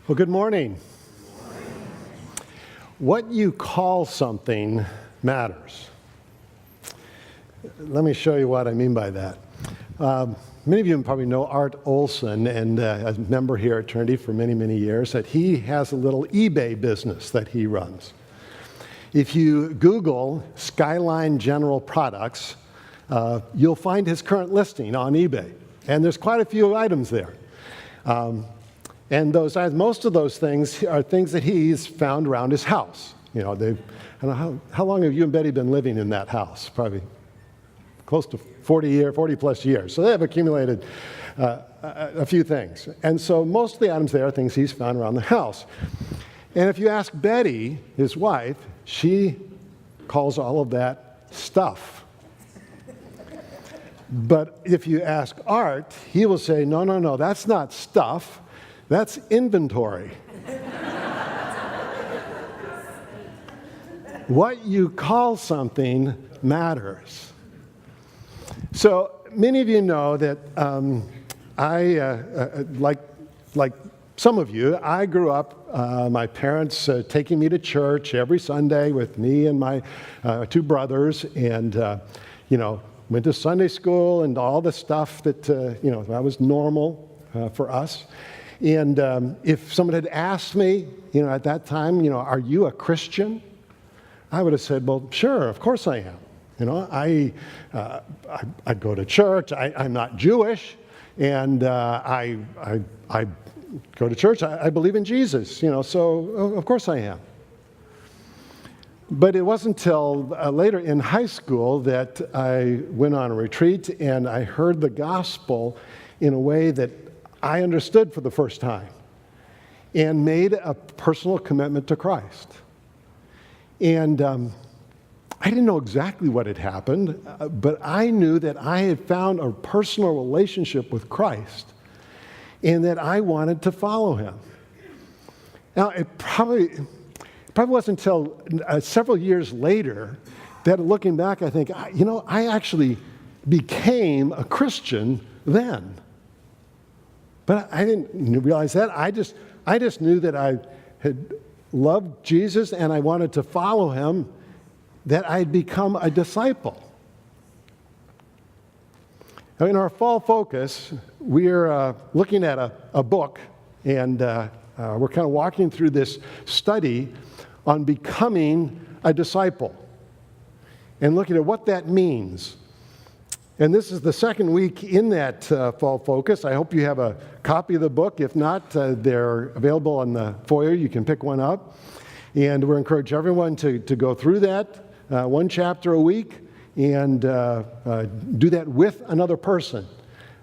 Well, good morning. What you call something matters. Let me show you what I mean by that. Many of you probably know Art Olson, and a member here at Trinity for many, many years, that he has a little eBay business that he runs. If you Google Skyline General Products, you'll find his current listing on eBay, and there's quite a few items there. And most of those things are things that he's found around his house. You know, I don't know, how long have you and Betty been living in that house? Probably close to 40 plus years. So they have accumulated a few things. And so most of the items there are things he's found around the house. And if you ask Betty, his wife, she calls all of that stuff. But if you ask Art, he will say, no, that's not stuff. That's inventory. What you call something matters. So many of you know that like some of you, I grew up, my parents taking me to church every Sunday with me and my two brothers, and went to Sunday school and all the stuff that that was normal for us. And if someone had asked me, at that time, are you a Christian? I would have said, well, sure, of course I am. I go to church. I'm not Jewish, and I go to church. I believe in Jesus. So of course I am. But it wasn't until later in high school that I went on a retreat and I heard the gospel in a way that I understood for the first time and made a personal commitment to Christ. And I didn't know exactly what had happened, but I knew that I had found a personal relationship with Christ and that I wanted to follow him. Now, it probably wasn't until several years later that, looking back, I think, I actually became a Christian then. But I didn't realize that. I just knew that I had loved Jesus and I wanted to follow him, that I'd become a disciple. Now, in our fall focus, we're looking at a book, and we're kind of walking through this study on becoming a disciple and looking at what that means. And this is the second week in that fall focus. I hope you have a copy of the book. If not, they're available on the foyer. You can pick one up. And we encourage everyone to go through that one chapter a week and do that with another person.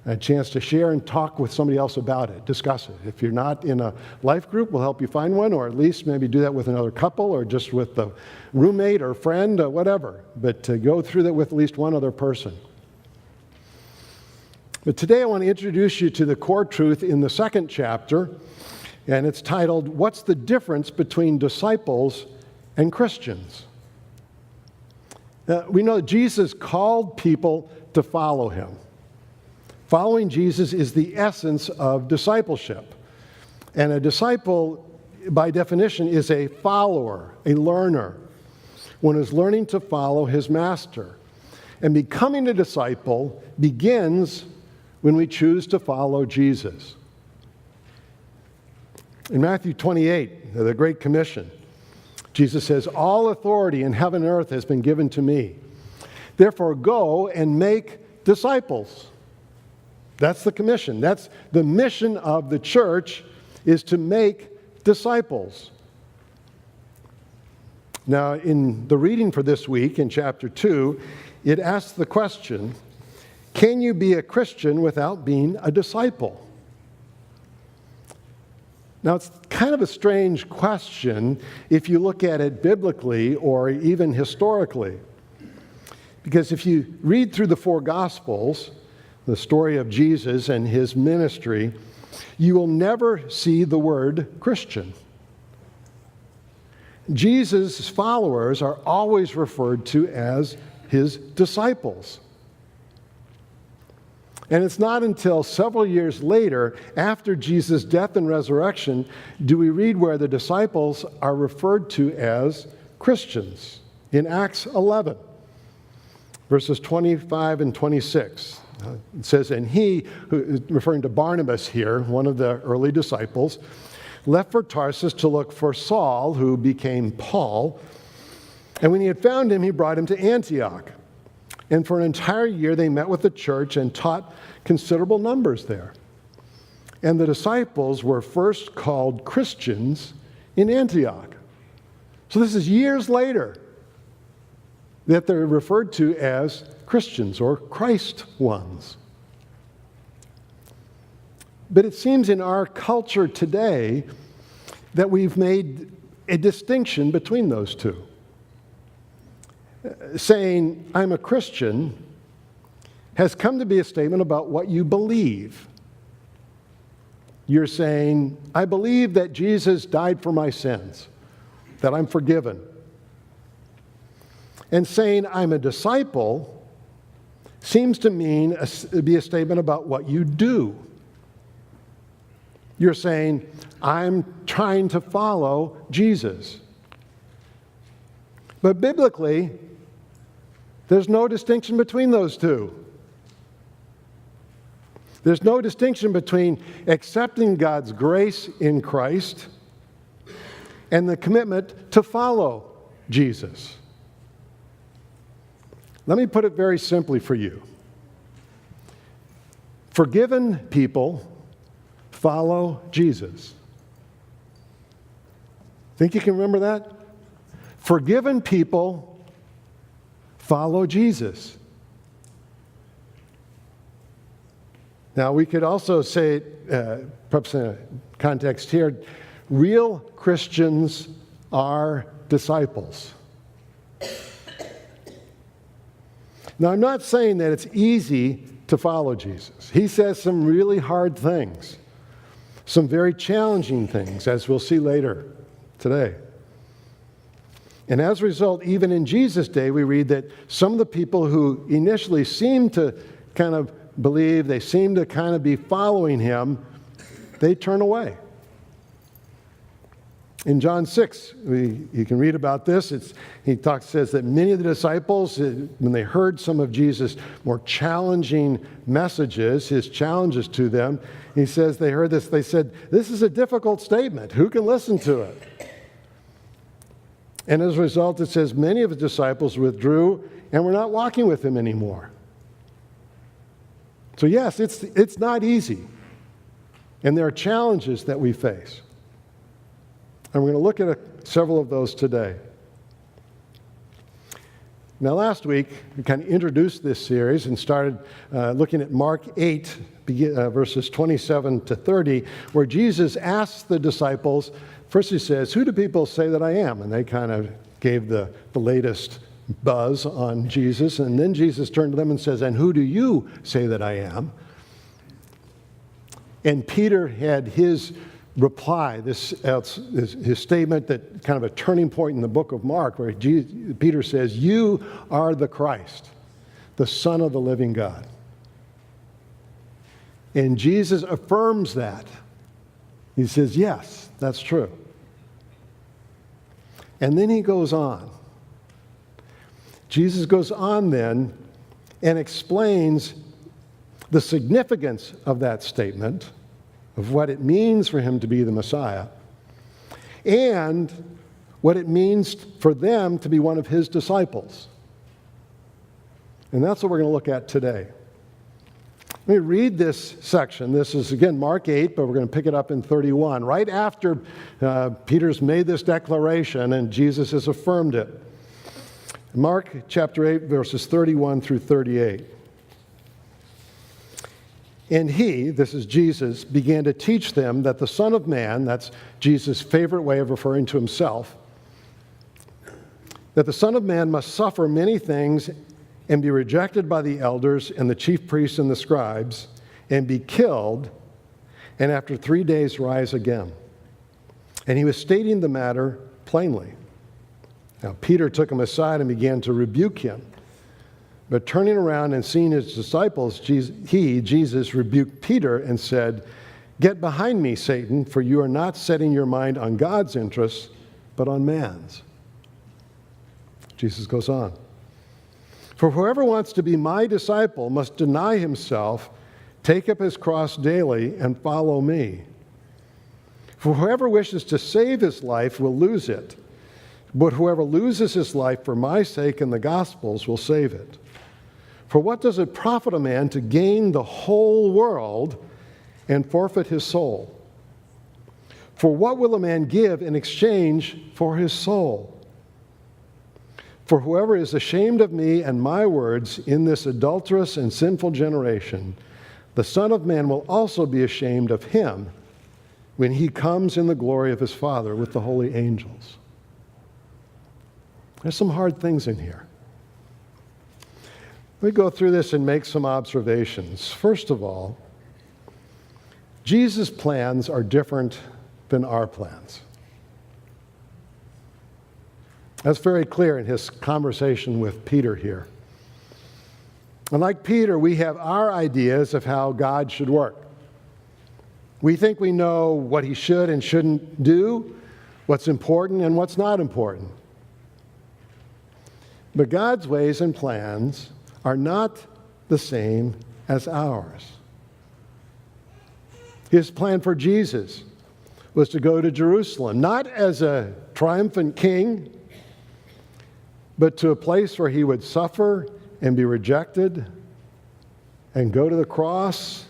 A chance to share and talk with somebody else about it, discuss it. If you're not in a life group, we'll help you find one, or at least maybe do that with another couple or just with a roommate or friend or whatever. But go through that with at least one other person. But today I want to introduce you to the core truth in the second chapter, and it's titled, What's the Difference Between Disciples and Christians? We know that Jesus called people to follow him. Following Jesus is the essence of discipleship. And a disciple, by definition, is a follower, a learner, one who's learning to follow his master. And becoming a disciple begins when we choose to follow Jesus. In Matthew 28, the Great Commission, Jesus says, all authority in heaven and earth has been given to me. Therefore, go and make disciples. That's the commission. That's the mission of the church, is to make disciples. Now, in the reading for this week, in chapter 2, it asks the question, can you be a Christian without being a disciple? Now, it's kind of a strange question if you look at it biblically or even historically. Because if you read through the four Gospels, the story of Jesus and his ministry, you will never see the word Christian. Jesus' followers are always referred to as his disciples. And it's not until several years later, after Jesus' death and resurrection, do we read where the disciples are referred to as Christians in Acts 11, verses 25 and 26. It says, and he, who is referring to Barnabas here, one of the early disciples, left for Tarsus to look for Saul, who became Paul. And when he had found him, he brought him to Antioch. And for an entire year, they met with the church and taught considerable numbers there. And the disciples were first called Christians in Antioch. So this is years later that they're referred to as Christians or Christ ones. But it seems in our culture today that we've made a distinction between those two. Saying, I'm a Christian, has come to be a statement about what you believe. You're saying, I believe that Jesus died for my sins, that I'm forgiven. And saying, I'm a disciple, seems to be a statement about what you do. You're saying, I'm trying to follow Jesus. But biblically, there's no distinction between those two. There's no distinction between accepting God's grace in Christ and the commitment to follow Jesus. Let me put it very simply for you. Forgiven people follow Jesus. Think you can remember that? Forgiven people follow Jesus. Now, we could also say, perhaps in a context here, real Christians are disciples. Now, I'm not saying that it's easy to follow Jesus. He says some really hard things, some very challenging things, as we'll see later today. And as a result, even in Jesus' day, we read that some of the people who initially seemed to kind of believe, they seem to kind of be following him, they turn away. In John 6, you can read about this. Says that many of the disciples, when they heard some of Jesus' more challenging messages, his challenges to them, he says they heard this, they said, this is a difficult statement. Who can listen to it? And as a result, it says many of his disciples withdrew and were not walking with him anymore. So yes, it's not easy. And there are challenges that we face. And we're going to look at several of those today. Now, last week, we kind of introduced this series and started looking at Mark 8, verses 27 to 30, where Jesus asks the disciples, first he says, who do people say that I am? And they kind of gave the latest buzz on Jesus. And then Jesus turned to them and says, and who do you say that I am? And Peter had his reply, his statement, that kind of a turning point in the book of Mark, where Peter says, you are the Christ, the Son of the living God. And Jesus affirms that. He says, yes, that's true. And then he goes on. Jesus goes on then and explains the significance of that statement, of what it means for him to be the Messiah, and what it means for them to be one of his disciples. And that's what we're going to look at today. Let me read this section. This is, again, Mark 8, but we're going to pick it up in 31. Right after Peter's made this declaration and Jesus has affirmed it. Mark chapter 8, verses 31 through 38. And he, this is Jesus, began to teach them that the Son of Man, that's Jesus' favorite way of referring to himself, that the Son of Man must suffer many things and be rejected by the elders and the chief priests and the scribes, and be killed, and after 3 days rise again. And he was stating the matter plainly. Now Peter took him aside and began to rebuke him. But turning around and seeing his disciples, Jesus, rebuked Peter and said, "Get behind me, Satan, for you are not setting your mind on God's interests, but on man's." Jesus goes on. "For whoever wants to be my disciple must deny himself, take up his cross daily, and follow me. For whoever wishes to save his life will lose it, but whoever loses his life for my sake and the gospel's will save it. For what does it profit a man to gain the whole world and forfeit his soul? For what will a man give in exchange for his soul? For whoever is ashamed of me and my words in this adulterous and sinful generation, the Son of Man will also be ashamed of him when he comes in the glory of his Father with the holy angels." There's some hard things in here. Let me go through this and make some observations. First of all, Jesus' plans are different than our plans. That's very clear in his conversation with Peter here. And like Peter, we have our ideas of how God should work. We think we know what he should and shouldn't do, what's important and what's not important. But God's ways and plans are not the same as ours. His plan for Jesus was to go to Jerusalem, not as a triumphant king, but to a place where he would suffer and be rejected and go to the cross,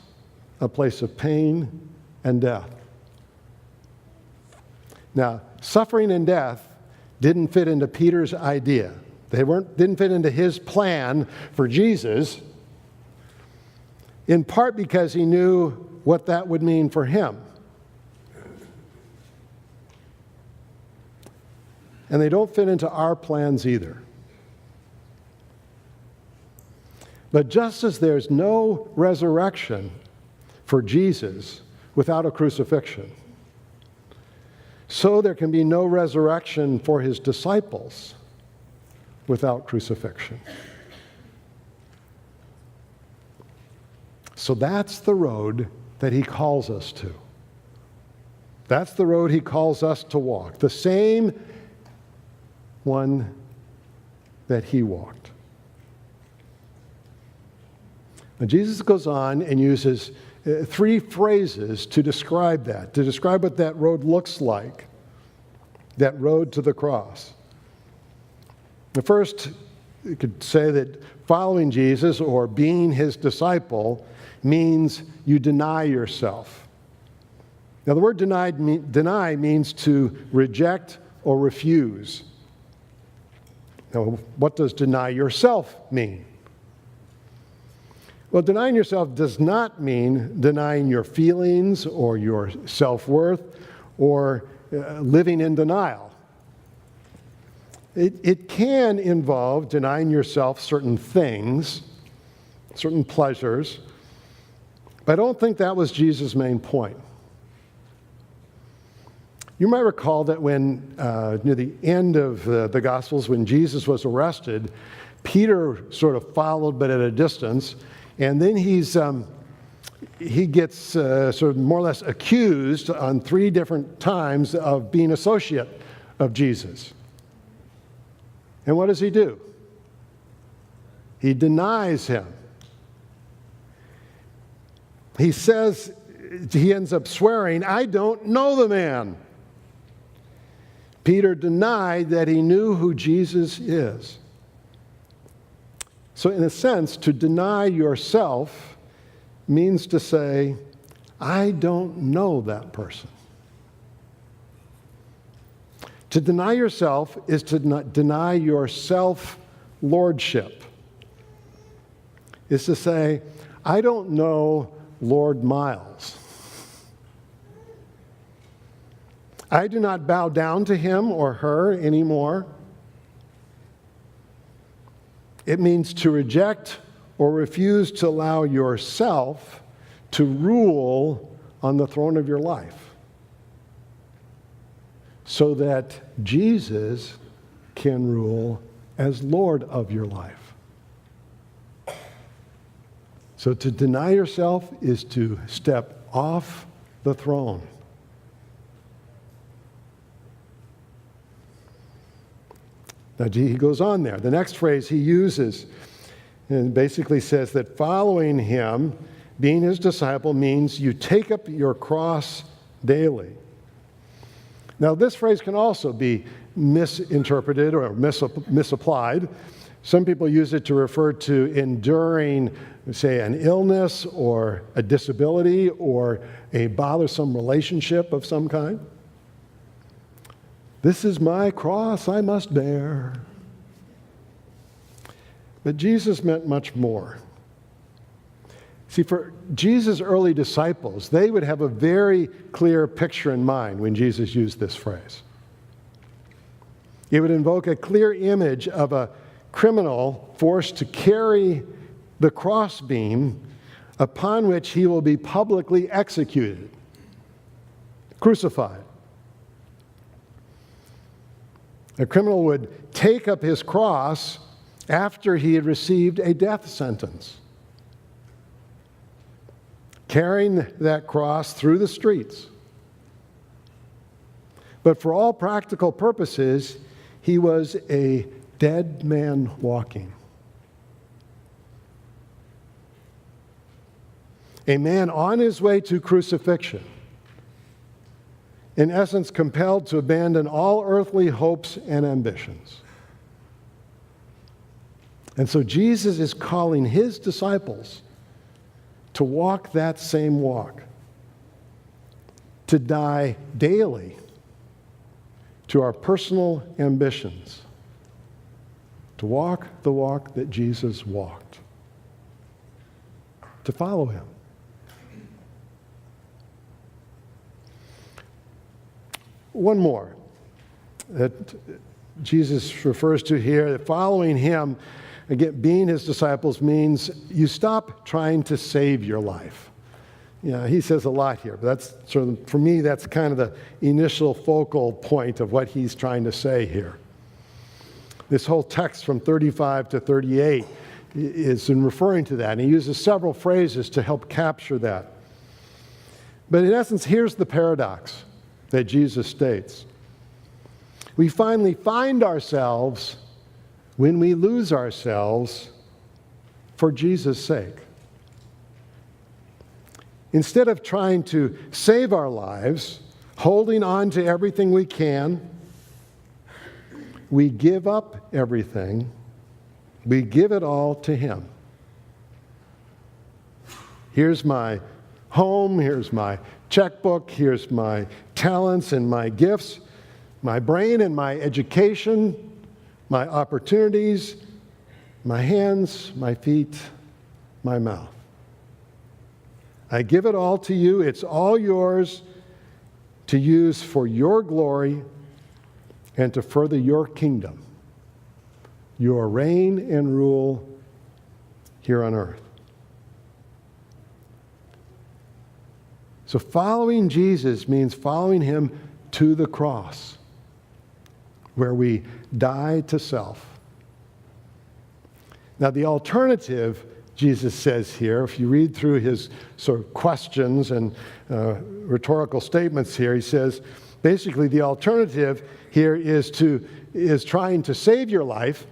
a place of pain and death. Now, suffering and death didn't fit into Peter's idea. They didn't fit into his plan for Jesus, in part because he knew what that would mean for him. And they don't fit into our plans either. But just as there's no resurrection for Jesus without a crucifixion, so there can be no resurrection for his disciples without crucifixion. So that's the road that he calls us to. That's the road he calls us to walk, the same one that he walked. And Jesus goes on and uses three phrases to describe that, to describe what that road looks like, that road to the cross. The first, you could say that following Jesus or being his disciple means you deny yourself. Now, the word deny means to reject or refuse. Now, what does deny yourself mean? Well, denying yourself does not mean denying your feelings or your self-worth or living in denial. It can involve denying yourself certain things, certain pleasures, but I don't think that was Jesus' main point. You might recall that when, near the end of the Gospels, when Jesus was arrested, Peter sort of followed, but at a distance, and then he gets sort of more or less accused on 3 different times of being associate of Jesus. And what does he do? He denies him. He says, he ends up swearing, "I don't know the man." Peter denied that he knew who Jesus is. So in a sense, to deny yourself means to say, "I don't know that person." To deny yourself is to deny your self-lordship. Is to say, "I don't know Lord Miles. I do not bow down to him or her anymore." It means to reject or refuse to allow yourself to rule on the throne of your life, so that Jesus can rule as Lord of your life. So to deny yourself is to step off the throne. Now, he goes on there. The next phrase he uses and basically says that following him, being his disciple, means you take up your cross daily. Now, this phrase can also be misinterpreted or misapplied. Some people use it to refer to enduring, say, an illness or a disability or a bothersome relationship of some kind. This is my cross I must bear. But Jesus meant much more. See, for Jesus' early disciples, they would have a very clear picture in mind when Jesus used this phrase. It would invoke a clear image of a criminal forced to carry the crossbeam upon which he will be publicly executed, crucified. A criminal would take up his cross after he had received a death sentence, carrying that cross through the streets. But for all practical purposes, he was a dead man walking. A man on his way to crucifixion. In essence, compelled to abandon all earthly hopes and ambitions. And so Jesus is calling his disciples to walk that same walk, to die daily to our personal ambitions, to walk the walk that Jesus walked, to follow him. One more that Jesus refers to here, that following him, again, being his disciples, means you stop trying to save your life. You know, he says a lot here, but that's sort of, for me, that's kind of the initial focal point of what he's trying to say here. This whole text from 35 to 38 is in referring to that, and he uses several phrases to help capture that. But in essence, here's the paradox that Jesus states. We finally find ourselves when we lose ourselves for Jesus' sake. Instead of trying to save our lives, holding on to everything we can, we give up everything. We give it all to him. Here's my home, here's my checkbook, here's my talents and my gifts, my brain and my education, my opportunities, my hands, my feet, my mouth. I give it all to you. It's all yours to use for your glory and to further your kingdom, your reign and rule here on earth. So following Jesus means following him to the cross, where we die to self. Now, the alternative, Jesus says here, if you read through his sort of questions and rhetorical statements here, he says, basically the alternative here is trying to save your life,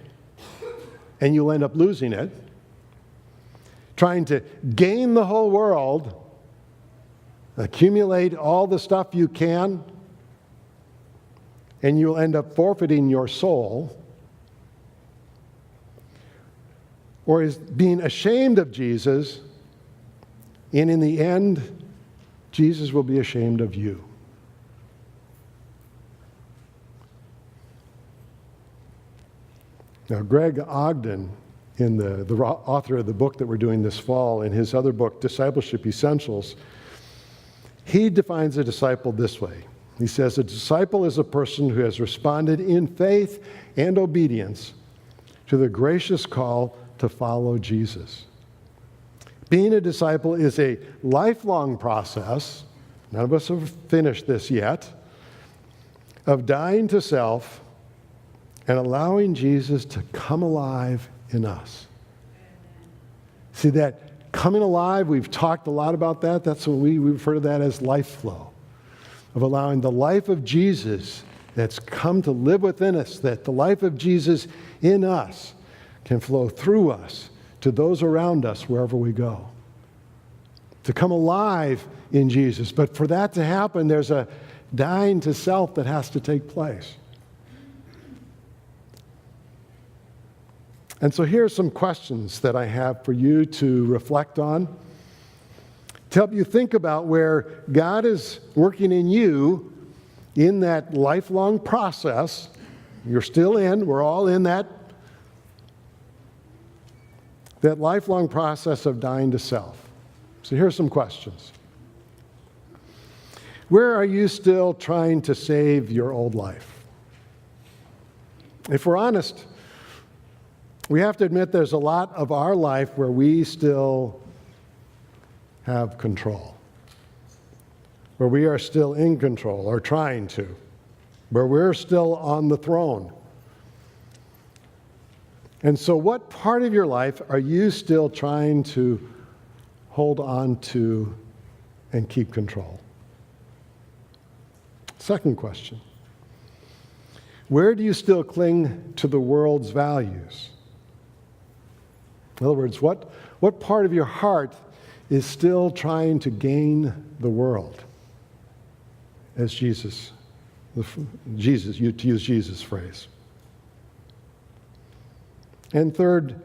and you'll end up losing it. Trying to gain the whole world, accumulate all the stuff you can, and you'll end up forfeiting your soul. Or is being ashamed of Jesus, and in the end, Jesus will be ashamed of you. Now, Greg Ogden, the author of the book that we're doing this fall, in his other book, Discipleship Essentials, he defines a disciple this way. He says, a disciple is a person who has responded in faith and obedience to the gracious call to follow Jesus. Being a disciple is a lifelong process, none of us have finished this yet, of dying to self and allowing Jesus to come alive in us. See, that Coming alive, we've talked a lot about that. That's what we refer to that as life flow, of allowing the life of Jesus that's come to live within us, that the life of Jesus in us can flow through us to those around us wherever we go. To come alive in Jesus. But for that to happen, there's a dying to self that has to take place. And so here are some questions that I have for you to reflect on, to help you think about where God is working in you in that lifelong process. You're still in, we're all in that lifelong process of dying to self. So here's some questions. Where are you still trying to save your old life? If we're honest, we have to admit there's a lot of our life where we still have control, where we are still in control or trying to, where we're still on the throne. And so what part of your life are you still trying to hold on to and keep control? Second question. Where do you still cling to the world's values? In other words, what part of your heart is still trying to gain the world? As to use Jesus' phrase. And third,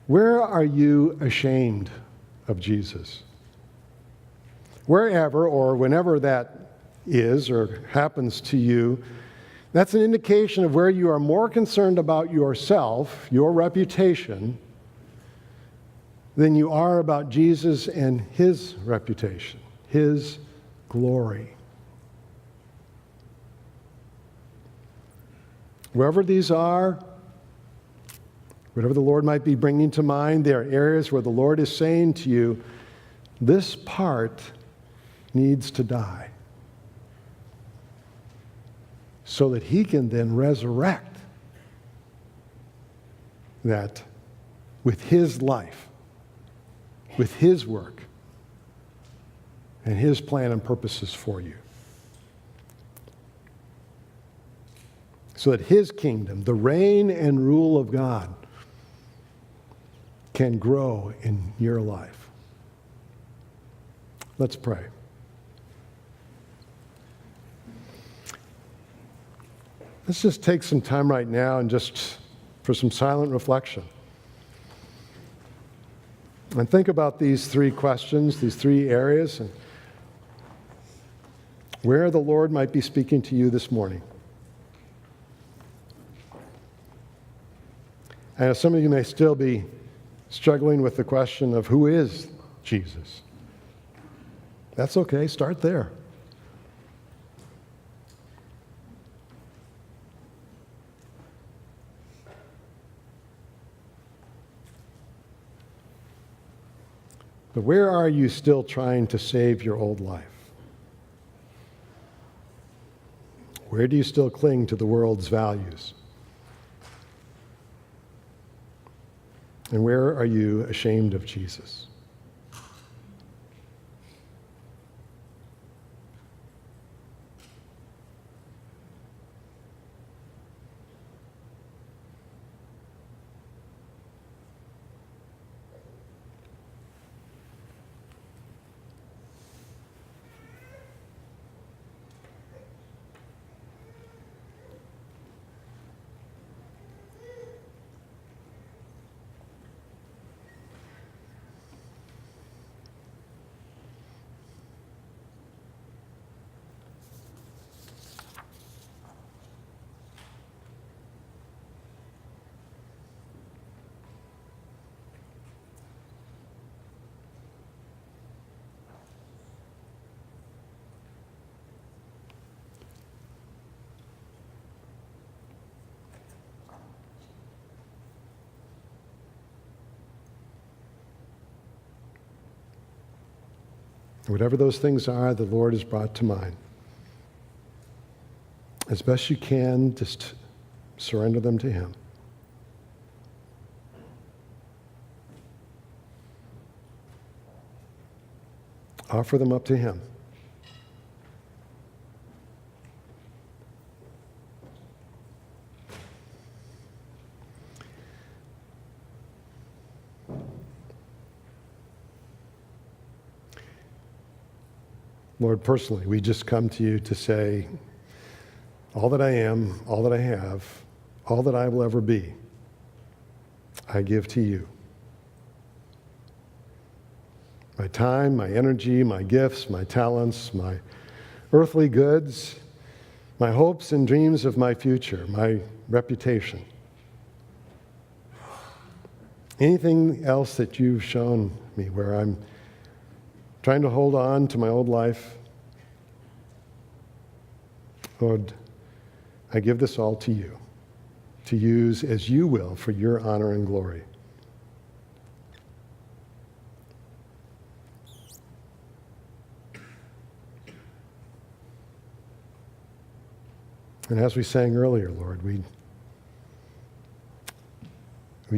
where are you ashamed of Jesus? Wherever or whenever that is or happens to you, that's an indication of where you are more concerned about yourself, your reputation, than you are about Jesus and his reputation, his glory. Wherever these are, whatever the Lord might be bringing to mind, there are areas where the Lord is saying to you, this part needs to die, so that he can then resurrect that with his life, with his work, and his plan and purposes for you. So that his kingdom, the reign and rule of God, can grow in your life. Let's pray. Let's just take some time right now and just for some silent reflection. And think about these three questions, these three areas, and where the Lord might be speaking to you this morning. I know some of you may still be struggling with the question of who is Jesus. That's okay, start there. But where are you still trying to save your old life? Where do you still cling to the world's values? And where are you ashamed of Jesus? Whatever those things are, the Lord has brought to mind. As best you can, just surrender them to him. Offer them up to Him. Lord, personally, we just come to you to say, all that I am, all that I have, all that I will ever be, I give to you. My time, my energy, my gifts, my talents, my earthly goods, my hopes and dreams of my future, my reputation. Anything else that you've shown me where I'm trying to hold on to my old life, Lord, I give this all to you, to use as you will for your honor and glory. And as we sang earlier, Lord, we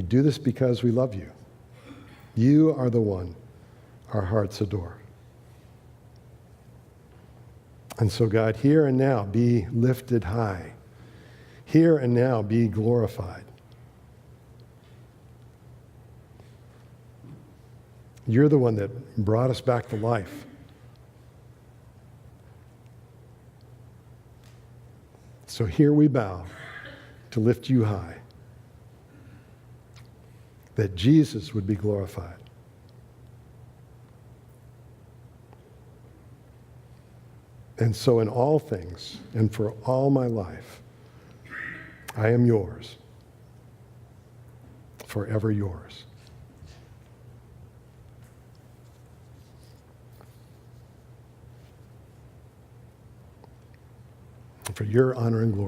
do this because we love you. You are the one our hearts adore. And so, God, here and now be lifted high. Here and now be glorified. You're the one that brought us back to life. So here we bow to lift you high, that Jesus would be glorified. And so in all things and for all my life, I am yours, forever yours. For your honor and glory.